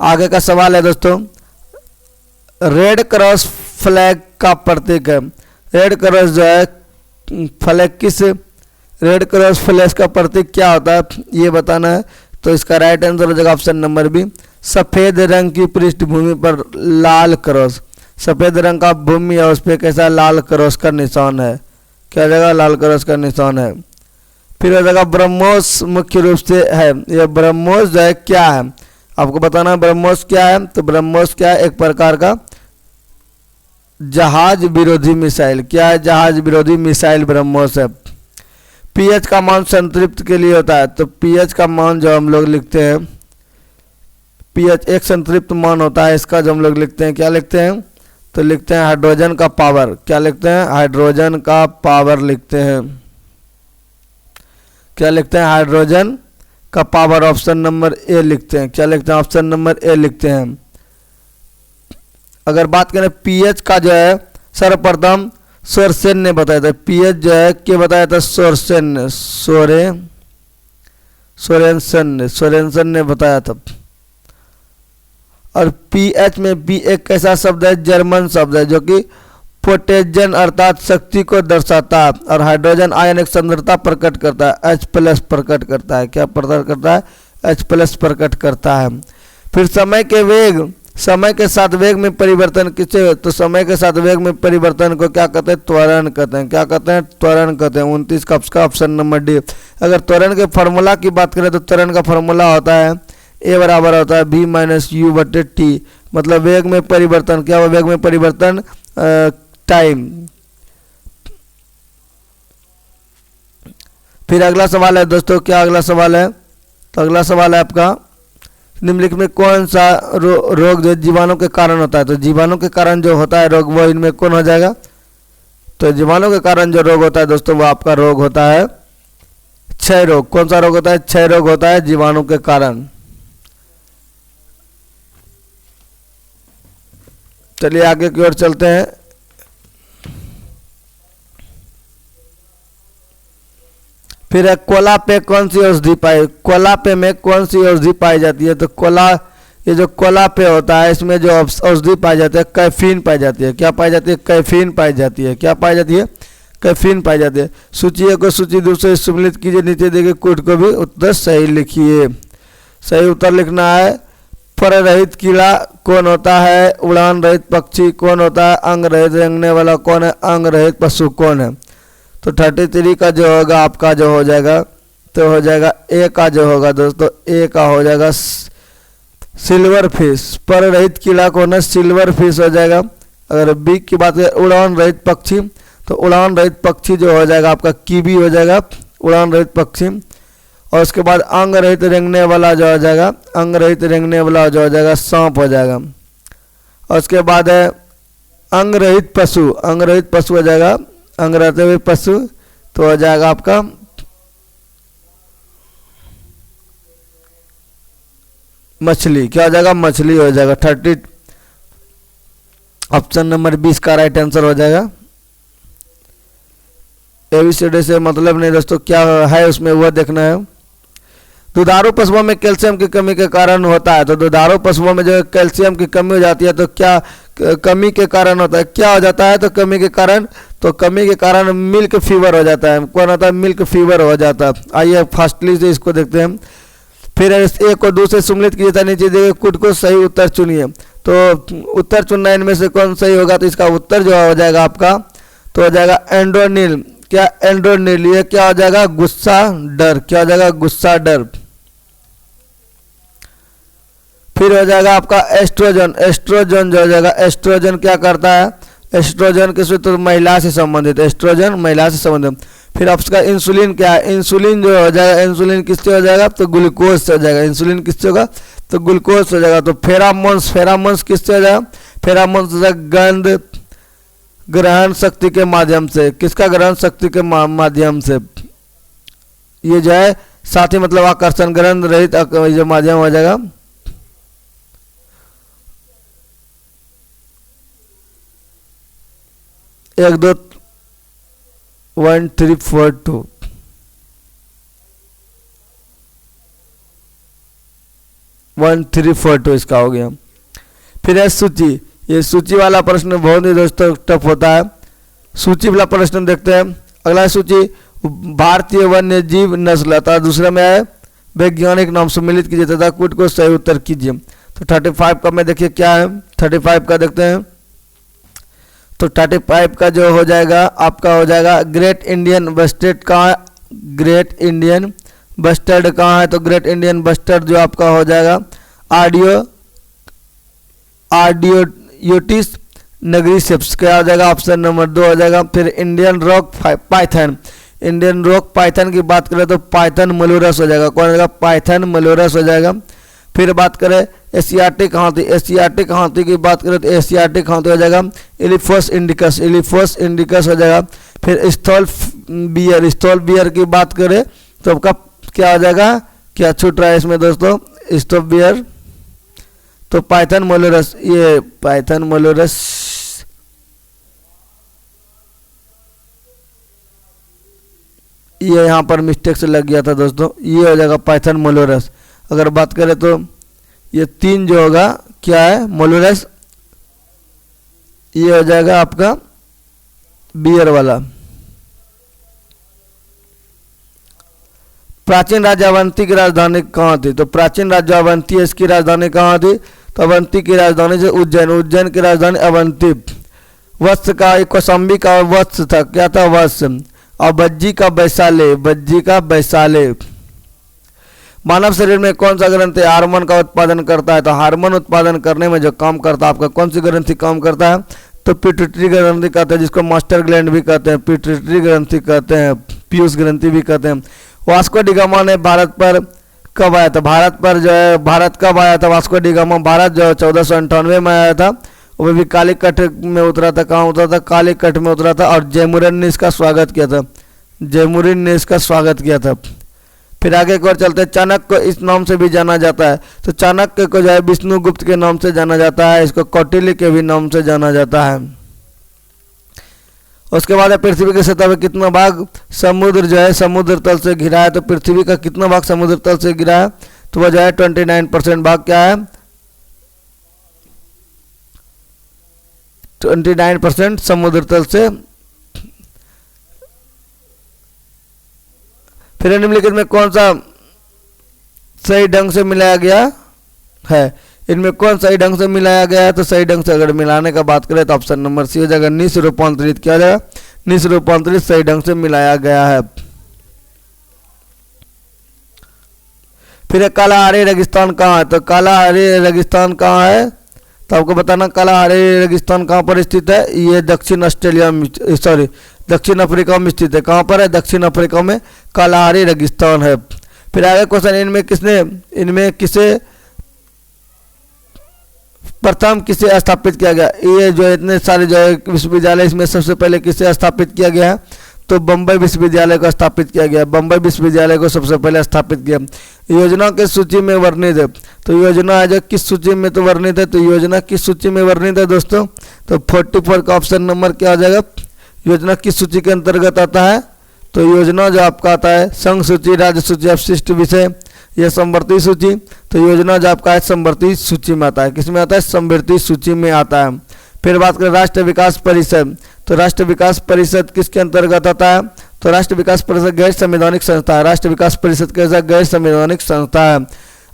Speaker 1: आगे का सवाल है दोस्तों, रेड क्रॉस फ्लैग का प्रतीक है। रेड क्रॉस जो है फ्लैग किस रेड क्रॉस फ्लैग का प्रतीक क्या होता है ये बताना है। तो इसका राइट आंसर हो जाएगा ऑप्शन नंबर बी, सफ़ेद रंग की पृष्ठभूमि पर लाल क्रॉस। सफ़ेद रंग का भूमि है, उस पर कैसा लाल क्रॉस का निशान है। क्या जगह? लाल क्रॉस का निशान है। फिर हो जाएगा ब्रह्मोस मुख्य रूप से है। यह ब्रह्मोस जो है क्या है आपको बताना है। ब्रह्मोस क्या है? तो ब्रह्मोस क्या है? एक प्रकार का जहाज विरोधी मिसाइल। क्या है? जहाज विरोधी मिसाइल ब्रह्मोस है। पीएच का मान संतृप्त के लिए होता है, तो पीएच का मान जो हम लोग लिखते हैं, पीएच एक संतृप्त मान होता है, इसका जो हम लोग लिखते हैं क्या लिखते हैं, तो लिखते हैं हाइड्रोजन का पावर। क्या लिखते हैं, हाइड्रोजन का पावर लिखते हैं। क्या लिखते हैं, हाइड्रोजन का पावर, ऑप्शन नंबर ए लिखते हैं। क्या लिखते हैं, ऑप्शन नंबर ए लिखते हैं। अगर बात करें पीएच का जो है, सर्वप्रथम सोरेनसन ने बताया था, पीएच जो है क्या बताया था, सोरेनसन ने बताया था। और पीएच में बी एक कैसा शब्द है, जर्मन शब्द है, जो कि पोटेंजन अर्थात शक्ति को दर्शाता है। और हाइड्रोजन आयन एक सांद्रता प्रकट करता है, H+ प्रकट करता है। क्या प्रकट करता है, H+ प्रकट करता है। फिर समय के साथ वेग में परिवर्तन किसे, तो समय के साथ वेग में परिवर्तन को क्या कहते हैं, त्वरण कहते हैं। क्या कहते हैं, त्वरण कहते हैं। 29 का ऑप्शन नंबर डी। अगर त्वरण के फार्मूला की बात करें तो त्वरण का फार्मूला होता है ए बराबर होता है v-u/t, मतलब वेग में परिवर्तन। क्या हुआ, वेग में परिवर्तन टाइम। फिर अगला सवाल है दोस्तों, क्या अगला सवाल है, तो अगला सवाल है आपका, निम्नलिखित में कौन सा रोग जो जीवाणु के कारण होता है, तो जीवाणु के कारण जो होता है रोग वो इनमें कौन हो जाएगा, तो जीवाणु के कारण जो रोग होता है दोस्तों वो आपका रोग होता है क्षय रोग। कौन सा रोग होता है, क्षय रोग होता है जीवाणु के कारण। चलिए आगे की ओर चलते हैं। फिर है कोलापे कौन सी औषधि पाई, कोलापे में कौन सी औषधि पाई जाती है, तो ये जो कोलापे होता है इसमें जो औषधि पाई जाती है कैफीन पाई जाती है। क्या पाई जाती है, कैफीन पाई जाती है। क्या पाई जाती है, कैफीन पाई जाती है। सूची एक को सूची दूसरे सम्मिलित कीजिए, नीचे देखिए कोट को भी उत्तर सही लिखिए। सही उत्तर लिखना है, फर रहित कीड़ा कौन होता है, उड़ान रहित पक्षी कौन होता है, अंग रहित रेंगने वाला कौन है, अंग रहित पशु कौन है। तो 33 का जो होगा आपका जो हो जाएगा, तो हो जाएगा ए का जो होगा दोस्तों, ए का हो जाएगा सिल्वर फिश। पर रहित कीड़ा कौन है, सिल्वर फिश हो जाएगा। अगर बी की बात करें उड़ान रहित पक्षी, तो उड़ान रहित पक्षी जो हो जाएगा आपका कीवी हो जाएगा, उड़ान रहित पक्षी। और उसके बाद अंग रहित रेंगने वाला जो हो जाएगा, अंग रहित रेंगने वाला जो हो जाएगा सांप हो जाएगा। और उसके बाद है अंग रहित पशु, अंग रहित पशु हो जाएगा, अंग रहते हुए पशु तो हो जाएगा आपका मछली। क्या हो जाएगा, मछली हो जाएगा। 30 ऑप्शन नंबर 20 का राइट आंसर हो जाएगा। एबीसीडी से मतलब नहीं दोस्तों, क्या है उसमें वो देखना है। दुधारू पशुओं में कैल्शियम की कमी के कारण होता है, तो दुधारू पशुओं में जो कैल्शियम की कमी हो जाती है, तो क्या कमी के कारण होता है, क्या हो जाता है, तो कमी के कारण, तो कमी के कारण मिल्क फीवर हो जाता है। कौन होता है, मिल्क फीवर हो जाता है। आइए फास्टली से इसको देखते हैं। फिर एक को दूसरे सम्मिलित किया था, नीचे देखिए कुछ को सही उत्तर चुनिए। तो उत्तर चुनना इनमें से कौन सही होगा, तो इसका उत्तर जो हो जाएगा आपका, तो हो जाएगा एंड्रोनिल। क्या एंड्रोनिल, ये क्या हो जाएगा, गुस्सा डर। क्या हो जाएगा, गुस्सा डर। फिर हो जाएगा आपका एस्ट्रोजन। एस्ट्रोजन जो हो जाएगा, एस्ट्रोजन क्या करता है, एस्ट्रोजन किससे, तो महिला से संबंधित, एस्ट्रोजन महिला से संबंधित। फिर आपका इंसुलिन क्या है, इंसुलिन जो हो जाएगा, इंसुलिन किससे हो जाएगा, तो ग्लूकोज से हो जाएगा। इंसुलिन किससे होगा, तो ग्लूकोज हो जाएगा। तो फेरामोन्स, फेरामोन्स किससे हो जाएगा, फेरामोन्स हो जाएगा गंध ग्रहण शक्ति के माध्यम से। किसका ग्रहण शक्ति के माध्यम से, ये जो है साथ ही मतलब आकर्षण ग्रहण रहित जो माध्यम हो जाएगा। एक दो 1 3 4 2 1 3 4 2 इसका हो गया। फिर है सूची। ये सूची वाला प्रश्न बहुत ही दोस्तों टफ होता है। सूची वाला प्रश्न देखते हैं। अगला सूची भारतीय वन्य जीव नस्ल था, दूसरे में है वैज्ञानिक नाम सम्मिलित कीजिए तथा कुछ को सही उत्तर कीजिए। तो 35 का में देखिए क्या है, 35 का देखते हैं। तो 35 का जो हो जाएगा आपका हो जाएगा ग्रेट इंडियन बस्टर्ड कहाँ है, ग्रेट इंडियन बस्टर्ड कहाँ है, तो ग्रेट इंडियन बस्टर्ड जो आपका हो जाएगा आर्डियोटिस नगरी सेप्स, क्या हो जाएगा ऑप्शन नंबर 2 हो जाएगा। फिर Indian rock Python, Indian rock Python की बात करें तो पाइथन मलूरस हो जाएगा। कौन हो जाएगा? पाइथन मलूरस हो जाएगा। फिर बात करें एशियाटिक हाथी, एशियाटिक हाथी की बात करें तो एशियाटिक हाथी हो जाएगा एलिफोस इंडिकस, एलिफोस इंडिकस हो जाएगा। फिर स्थल बियर, स्थल बियर की बात करें तो आपका क्या हो जाएगा? क्या छूट रहा है इसमें दोस्तों? स्थल बियर तो पाइथन मलूरस, ये पाइथन मलूरस ये यहाँ पर मिस्टेक से लग गया था दोस्तों, ये हो जाएगा पाइथन मलूरस। अगर बात करें तो ये 3 जो होगा क्या है? मलूरस, ये हो जाएगा आपका बियर वाला। प्राचीन राज्य अवंती की राजधानी कहाँ थी? तो प्राचीन राज्य अवंती है, इसकी राजधानी कहाँ थी? तो अवंती की राजधानी से उज्जैन, उज्जैन की राजधानी अवंती। वत्स का एक कौशाम्बी का वत्स था, क्या था? वत्स। और बज्जी का वैशाले, बज्जी का वैशाले। मानव शरीर में कौन सा ग्रंथि हार्मोन का उत्पादन करता है? तो हार्मोन उत्पादन करने में जो काम करता है आपका कौन सी ग्रंथि काम करता है? तो पिट्यूटरी ग्रंथि कहते हैं, जिसको मास्टर ग्लैंड भी कहते हैं, पिट्यूटरी ग्रंथि कहते हैं, पीयूष ग्रंथि भी कहते हैं। वास्को डी गामा ने भारत पर कब आया था? भारत पर जो है, भारत कब आया था वास्को डी गामा? भारत जो 1498 में आया था, वो भी कालीकट में उतरा था। कहाँ उतरा था? कालीकट में उतरा था। और जयमुरन ने इसका स्वागत किया था, जयमुरिन ने इसका स्वागत किया था। फिर आगे की ओर चलते हैं। चाणक्य को इस नाम से भी जाना जाता है, तो चाणक्य को जो है विष्णुगुप्त के नाम से जाना जाता है, इसको कौटिल्य के भी नाम से जाना जाता है। उसके बाद पृथ्वी की सतह पर कितना भाग समुद्र जो है समुद्र तल से घिरा है? तो पृथ्वी का कितना भाग समुद्र तल से घिरा है? तो वह जो है 29% भाग क्या है? 29% समुद्र तल से। फिर निम्नलिखित में कौन सा सही ढंग से मिलाया गया है? इनमें कौन सही ढंग से मिलाया गया है? तो सही ढंग से अगर मिलाने का बात करें तो ऑप्शन नंबर सी हो जाएगा, निश रूपांतरित किया जाएगा, निश रूपांतरित सही ढंग से मिलाया गया है। फिर कालाहारी रेगिस्तान कहाँ है? तो कालाहारी रेगिस्तान कहाँ है? तो आपको बताना कालाहारी रेगिस्तान कहाँ पर स्थित है? ये दक्षिण ऑस्ट्रेलिया में, सॉरी दक्षिण अफ्रीका में स्थित है। कहाँ पर है? दक्षिण अफ्रीका में कालाहारी रेगिस्तान है। फिर आगे क्वेश्चन, इनमें किसे प्रथम किसे स्थापित किया गया? ये जो है इतने सारे जो है विश्वविद्यालय, इसमें सबसे पहले किसे स्थापित किया गया है? तो बम्बई विश्वविद्यालय को स्थापित किया गया, बम्बई विश्वविद्यालय को सबसे पहले स्थापित किया। योजना किस सूची में वर्णित है? तो योजना है जो किस सूची में तो वर्णित है? तो योजना किस सूची में वर्णित है दोस्तों? तो 44 का ऑप्शन नंबर क्या हो जाएगा? योजना किस सूची के अंतर्गत आता है? तो योजना जो आपका आता है संघ सूची, राज्य सूची, अवशिष्ट विषय, यह समवर्ती सूची। तो योजना जो आपका है समवर्ती सूची में आता है। किसमें आता है? समवर्ती सूची में आता है। फिर बात करें राष्ट्रीय विकास परिषद, तो राष्ट्रीय विकास परिषद किसके अंतर्गत आता है? तो राष्ट्रीय विकास परिषद गैर संवैधानिक संस्था है। राष्ट्रीय विकास परिषद कैसा? गैर संवैधानिक संस्था है।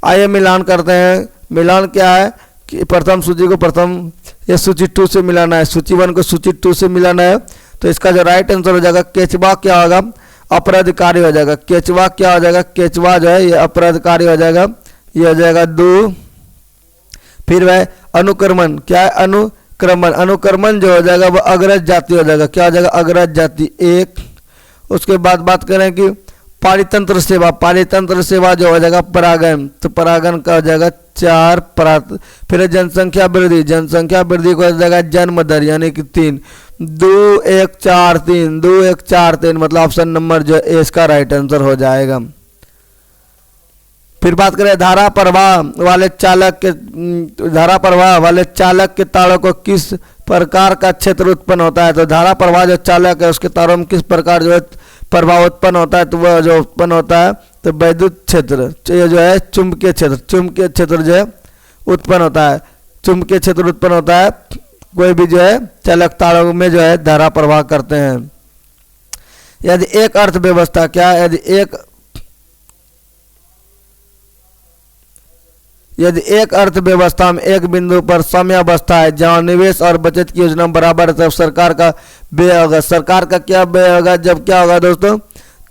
Speaker 1: आइए मिलान करते हैं। मिलान क्या है कि प्रथम सूची को प्रथम या सूची 2 से मिलाना है, सूची 1 को सूची 2 से मिलाना है। तो इसका जो राइट आंसर हो जाएगा केचवा क्या होगा? अपराधिकारी हो जाएगा। केचवा क्या हो जाएगा? केचवा जो है ये अपराधिकारी हो जाएगा, ये हो जाएगा 2। फिर वह अनुक्रमण क्या है? अनुक्रमण, अनुक्रमण जो हो जाएगा वो अग्रज जाति हो जाएगा। क्या हो जाएगा? अग्रज जाति 1। उसके बाद बात करें कि पारितंत्र सेवा, पारितंत्र सेवा जो हो जाएगा परागण, तो परागण का हो जाएगा 4। फिर जनसंख्या वृद्धि, जनसंख्या वृद्धि को हो जाएगा जन्म दर यानी कि 3। 2 1 4 3, 2 1 4 3, मतलब ऑप्शन नंबर जो है इसका राइट आंसर हो जाएगा। फिर बात करें धारा प्रवाह वाले चालक के, धारा प्रवाह वाले चालक के तारों को किस प्रकार का क्षेत्र उत्पन्न होता है? तो धारा प्रवाह जो चालक है उसके तारों में किस प्रकार जो है प्रभाव उत्पन्न होता है? तो वह जो उत्पन्न होता है तो वैद्युत क्षेत्र, ये जो है चुंबकीय क्षेत्र, चुंबकीय क्षेत्र जो है उत्पन्न होता है, चुंबकीय क्षेत्र उत्पन्न होता है कोई भी जो है चालक तारों में जो है धारा प्रवाह करते हैं। यदि एक अर्थव्यवस्था क्या है? यदि एक अर्थव्यवस्था में एक बिंदु पर साम्यावस्था है जहां निवेश और बचत की योजना बराबर है, तब सरकार का व्यय होगा। सरकार का क्या व्यय होगा? जब क्या होगा दोस्तों?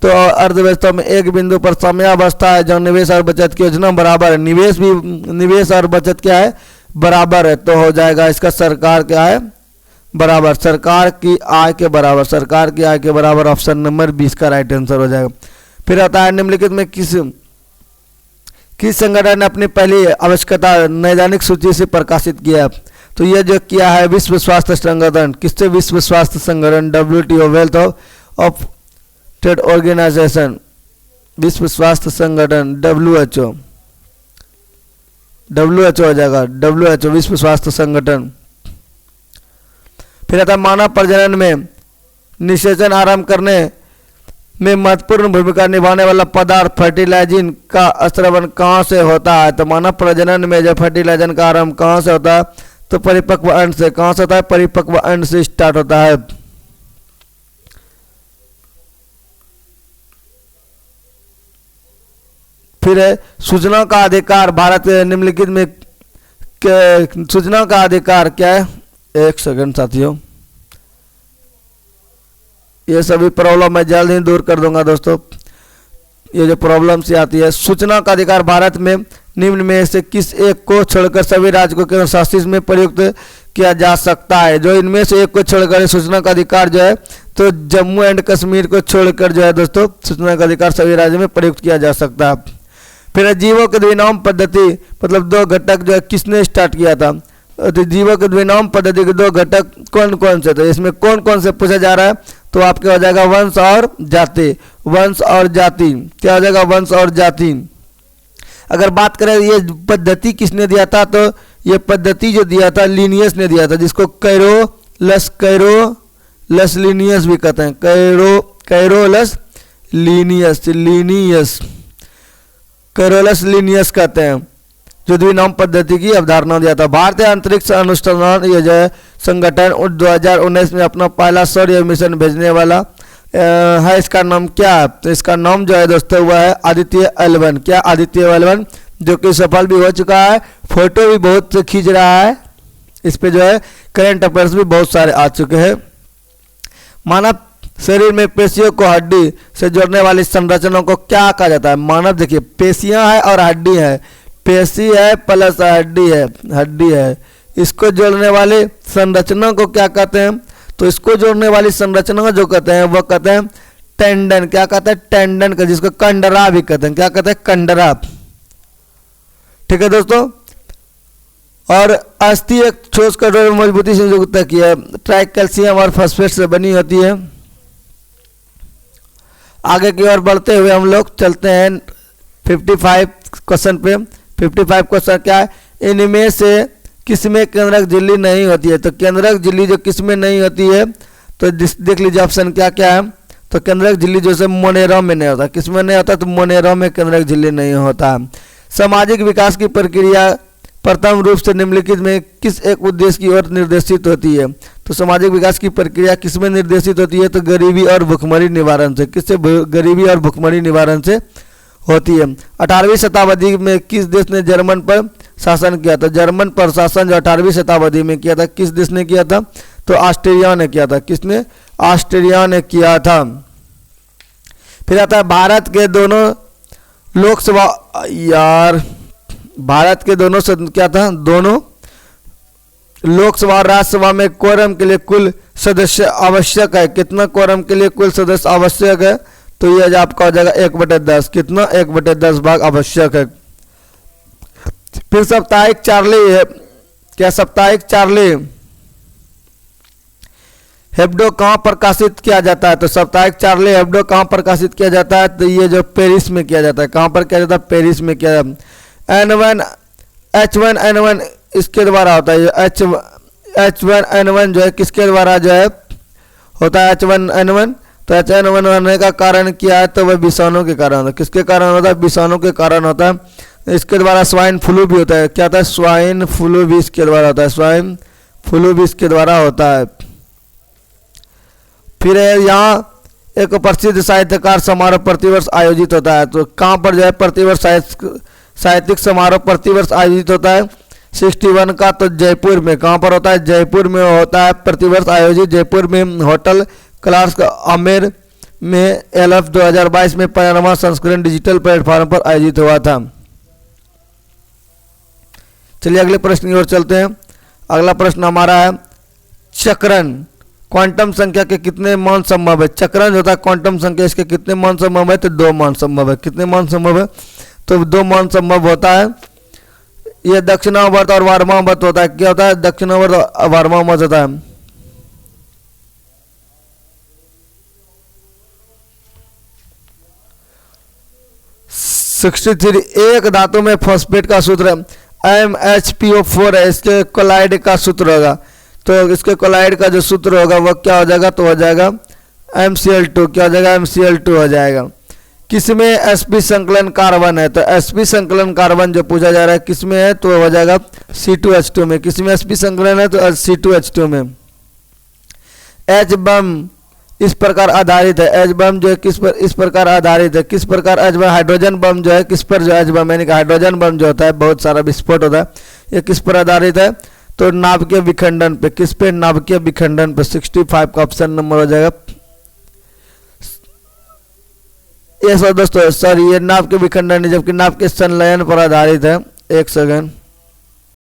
Speaker 1: तो अर्थव्यवस्था में एक बिंदु पर साम्यावस्था है जहां निवेश और बचत की योजना बराबर है, निवेश और बचत क्या है? बराबर है, तो हो जाएगा इसका सरकार क्या है? बराबर सरकार की आय के बराबर, सरकार की आय के बराबर ऑप्शन नंबर 20 का राइट आंसर हो जाएगा। फिर आता है निम्नलिखित में किस संगठन ने अपनी पहली आवश्यकता नैदानिक सूची से प्रकाशित किया? तो यह जो किया है विश्व स्वास्थ्य संगठन। किससे? विश्व स्वास्थ्य संगठन, WTO, wealth of trade organization, विश्व स्वास्थ्य संगठन, WHO हो जाएगा, WHO विश्व स्वास्थ्य संगठन। फिर आता है मानव प्रजनन में निषेचन आरंभ करने में महत्वपूर्ण भूमिका निभाने वाला पदार्थ फर्टिलाइजिंग का स्रावन कहाँ से होता है? तो मानव प्रजनन में जब फर्टिलाइजन का आरंभ कहाँ से होता है? तो परिपक्व अंड से। कहाँ से होता है? परिपक्व अंड से स्टार्ट होता है। फिर है सूचना का अधिकार। भारत निम्नलिखित में सूचना का अधिकार क्या है? एक सेकंड साथियों, ये सभी प्रॉब्लम मैं जल्द ही दूर कर दूंगा दोस्तों। ये जो प्रॉब्लम से आती है, सूचना का अधिकार भारत में निम्न में से किस एक को छोड़कर सभी राज्य को केंद्र शासित में प्रयुक्त किया जा सकता है? जो इनमें से एक को छोड़कर सूचना का अधिकार जो है तो जम्मू एंड कश्मीर को छोड़कर जो है दोस्तों सूचना का अधिकार सभी राज्यों में प्रयुक्त किया जा सकता है। फिर जीवों के द्विनाम पद्धति मतलब दो घटक जो है किसने स्टार्ट किया था? तो जीवों के द्विनाम पद्धति के दो घटक कौन कौन से? तो इसमें कौन कौन से पूछा जा रहा है? तो आपके हो जाएगा वंश और जाति। वंश और जाति क्या हो जाएगा? वंश और जाति। अगर बात करें ये पद्धति किसने दिया था, तो ये पद्धति जो दिया था लीनियस ने दिया था, जिसको कैरोलस लीनियस भी कहते हैं। कैरोलस लीनियस कहते हैं, जो द्विनाम पद्धति की अवधारणा दिया था। भारतीय अंतरिक्ष अनुसंधान ये जो है संगठन 2019 में अपना पहला सौर मिशन भेजने वाला है। इसका नाम क्या है? तो इसका नाम जो है दोस्तों वह है आदित्य L1। क्या? आदित्य L1, जो कि सफल भी हो चुका है। फोटो भी बहुत से खींच रहा है। इस पे जो है करंट अफेयर्स भी बहुत सारे आ चुके हैं। मानव शरीर में पेशियों को हड्डी से जोड़ने वाली संरचना को क्या कहा जाता है? मानव देखिए पेशियां है और हड्डी है, पेशी है प्लस हड्डी है। इसको जोड़ने वाले संरचना को क्या कहते हैं? तो इसको जोड़ने वाली संरचना जो कहते हैं वो कहते हैं टेंडन। क्या कहते हैं? टेंडन का, जिसको कंडरा भी कहते हैं। क्या कहते हैं? कंडरा। ठीक है दोस्तों। और अस्थि एक ठोस कठोर मजबूती से युक्त की है, ट्राई कैल्शियम और फॉस्फेट से बनी होती है। आगे की ओर बढ़ते हुए हम लोग चलते हैं 55 क्वेश्चन पे। 55 क्वेश्चन क्या है? इनमें से किसमें केंद्रक झिल्ली नहीं होती है? तो केंद्रक झिल्ली जो किसमें नहीं होती है तो देख लीजिए ऑप्शन क्या क्या है। तो केंद्रक झिल्ली जो है मोनेरा में नहीं होता। किसमें नहीं होता? तो मोनेरा में केंद्रक झिल्ली नहीं होता। सामाजिक विकास की प्रक्रिया प्रथम रूप से निम्नलिखित में किस एक उद्देश्य की ओर निर्देशित होती है? तो सामाजिक विकास की प्रक्रिया किसमें निर्देशित होती है? तो गरीबी और भुखमरी निवारण से। किससे? गरीबी और भुखमरी निवारण से होती है। 18वीं शताब्दी में किस देश ने जर्मन पर शासन किया था? जर्मन पर शासन जो 18वीं शताब्दी में किया था किस देश ने किया था? तो ऑस्ट्रिया ने किया था। किसने? ऑस्ट्रिया ने किया था। फिर आता है भारत के दोनों लोकसभा भारत के दोनों क्या था? दोनों लोकसभा और राज्यसभा में कोरम के लिए कुल सदस्य आवश्यक है। कितना कोरम के लिए कुल सदस्य आवश्यक है? तो यह आपका हो जाएगा 1/10। कितना? 1/10 भाग आवश्यक है। फिर साप्ताहिक चार्ली है। क्या? साप्ताहिक चार्ली हेब्डो कहाँ प्रकाशित किया जाता है? तो साप्ताहिक चार्ली हेब्डो कहाँ प्रकाशित किया जाता है? तो ये जो पेरिस में किया जाता है। कहाँ पर किया जाता है? पेरिस में किया जाता है। H1N1 इसके द्वारा होता है। H1N1 जो है किसके द्वारा जो है होता है? H1N1। तो H1N1 होने का कारण क्या है? तो वह विषाणु के कारण होता है। किसके कारण होता है? विषाणु के कारण होता है। इसके द्वारा स्वाइन फ्लू भी होता है। क्या होता है? स्वाइन फ्लू भी इसके द्वारा होता है। स्वाइन फ्लू भी इसके द्वारा होता है। फिर यहाँ एक प्रसिद्ध साहित्यकार समारोह प्रतिवर्ष आयोजित होता है। तो कहाँ पर जो है प्रतिवर्ष साहित्यिक समारोह प्रतिवर्ष आयोजित होता है? 61 का तो जयपुर में। कहाँ पर होता है? जयपुर में होता है प्रतिवर्ष आयोजित। जयपुर में होटल क्लार्क आमेर में LF 2022 में 15वां संस्करण डिजिटल प्लेटफॉर्म पर आयोजित हुआ था। चलिए अगले प्रश्न की ओर चलते हैं। अगला प्रश्न हमारा है चक्रण क्वांटम संख्या के कितने मान संभव है? चक्रण होता है क्वांटम संख्या, इसके कितने मान संभव है? तो 2 मान संभव है। कितने मान संभव है? तो 2 मान संभव होता है। ये दक्षिणावर्त और वार्मावर्त होता है। क्या होता है? दक्षिणावर्त और वार्मावर्त होता है। एक धातु में फॉस्फेट का सूत्र MHPO4 है, इसके कोलाइड का सूत्र होगा। तो इसके कोलाइड का जो सूत्र होगा वह क्या हो जाएगा? तो हो जाएगा MCl2। क्या हो जाएगा? MCl2 हो जाएगा। किसमें sp संकलन कार्बन है? तो sp संकलन कार्बन जो पूछा जा रहा है किसमें है? तो हो जाएगा C2H2 में। किसमें sp संकलन है? तो C2H2 में। H बम इस प्रकार आधारित है। एच बम जो है किस पर इस प्रकार आधारित है? किस प्रकार एच बम? हाइड्रोजन बम जो है किस पर जो एच बम यानी कि हाइड्रोजन बम जो होता है बहुत सारा विस्फोट होता है, ये किस पर आधारित है? तो नाभिकीय विखंडन पे। किस पे? नाभिकीय विखंडन पे। 65 का ऑप्शन नंबर हो जाएगा। ये सर दोस्तों सर ये नाभिकीय विखंडन है, जबकि नाभिकीय संलयन पर आधारित है। एक सेकंड,